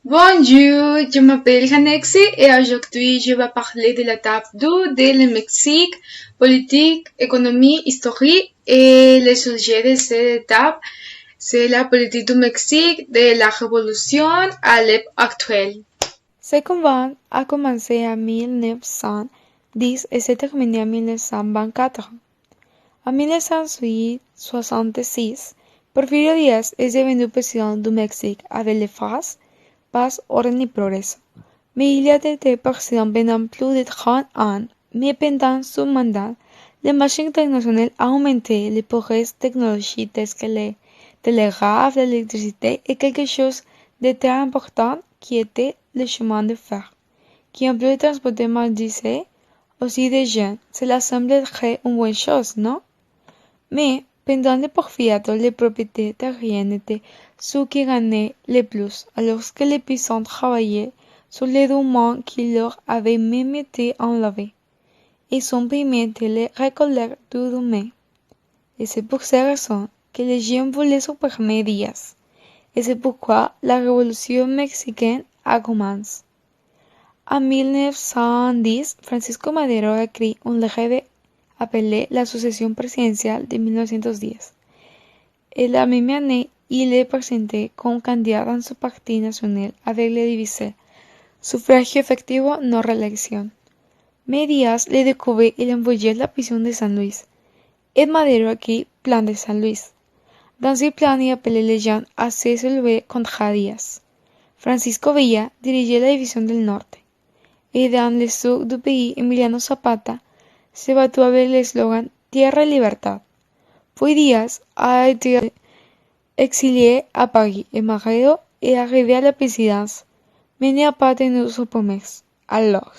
Bonjour, je m'appelle Hanexi et aujourd'hui je vais parler de la table 2 de le Mexique, politique, économie, historique et le sujet de cette table, c'est la politique du Mexique de la révolution à l'époque actuelle. Ce combat a commencé en 1910 et s'est terminé en 1924. En 1966, Porfirio Díaz est devenu président du Mexique avec les phrases paz, orden y progreso. Mais il a été président pendant plus de 30 ans, mais pendant son mandat, le marché international a augmenté les progrès technologiques tels que les télégraphes, l'électricité et quelque chose de très important qui était le chemin de fer, qui en plus de transporter marchandises, aussi des gens. Cela semblerait une bonne chose, non? Mais pendant le porfiriato, les propriétés terriennes étaient ceux qui gagnaient le plus, alors que les paysans travaillaient sur les documents qui leur avaient même été enlevés, et son paiement était le récolte du domaine. Et c'est pour ces raisons que les gens voulaient supprimer Díaz. Et c'est pourquoi la révolution mexicaine a commencé. En 1910, Francisco Madero a écrit un livre appelé La sucession présidentielle de 1910. Et la même année, il est présenté comme candidat dans son parti national avec le devise Sufragio efectivo, no reelección. Mais Díaz le découvrit et l'envoyait à la prison de San Luis. Et Madero écrit Plan de San Luis. Dans ce plan, il appelait les gens à se soulever contre Díaz. Francisco Villa dirigeait la division del Norte. Et dans le sud du pays, Emiliano Zapata se battu avec le slogan Tierra y Libertad. Puis Díaz a été exilié à Paris et Madero est arrivé à la présidence, mais n'a pas tenu sa promesse. Alors,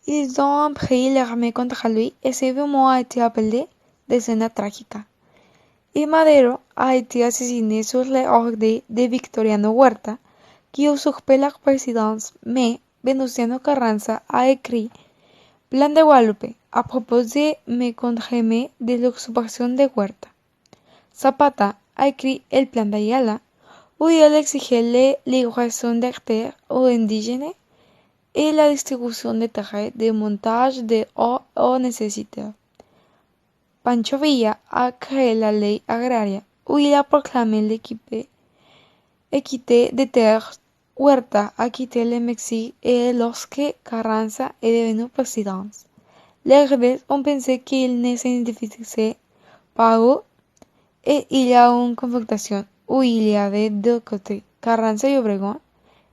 ils ont pris l'armée contre lui et ce mouvement a été appelé Decena Trágica. Et Madero a été assassiné sur l'ordre de Victoriano Huerta, qui usurpait la présidence, mais Venustiano Carranza a écrit Plan de Guadalupe à propos de mécontreme de l'usurpación de Huerta. Zapata a écrit El Plan d'Ayala, où il exigeait la libération des terres aux indigènes et la distribution des terres de montage de eau aux nécessiteux. Pancho Villa a créé la ley agraria, où il a proclamé l'équité des terres. Huerta a quitté le Mexique et lorsque Carranza est devenu président, les rebelles ont pensé qu'il ne s'identifiait pas eux et il y a une confrontation où il y avait deux côtés, Carranza y Obregón,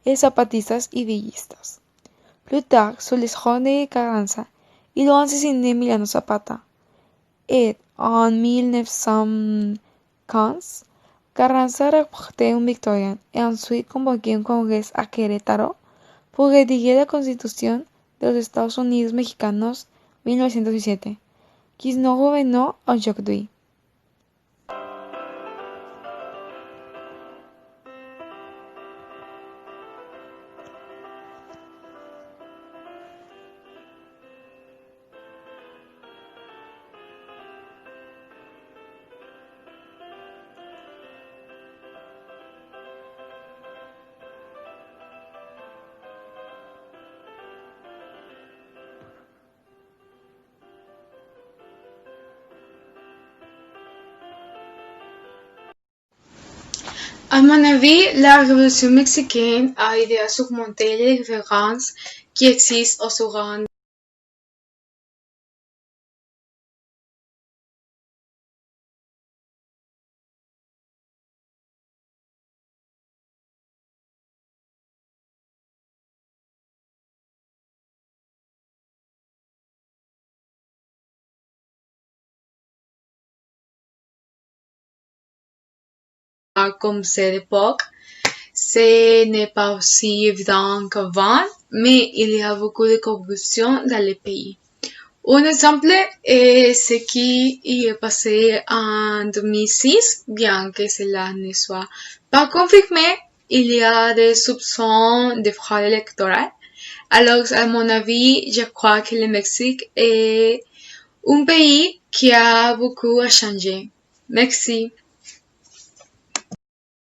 et zapatistas y villistas. Plus tard, sous les ordres de Carranza, ils ont assassiné Emiliano Zapata. Et en 1915, Carranza remportait une victoire et ensuite convoqué un congrès à Querétaro pour rédiger la Constitution de los Estados Unidos Mexicanos 1917, qui nous revenons aujourd'hui. À mon avis, la révolution mexicaine a aidé à surmonter les différences qui existent au sein comme cette époque. Ce n'est pas aussi évident qu'avant, mais il y a beaucoup de corruption dans le pays. Un exemple est ce qui y est passé en 2006, bien que cela ne soit pas confirmé, il y a des soupçons de fraude électorale. Alors, à mon avis, je crois que le Mexique est un pays qui a beaucoup à changer. Merci.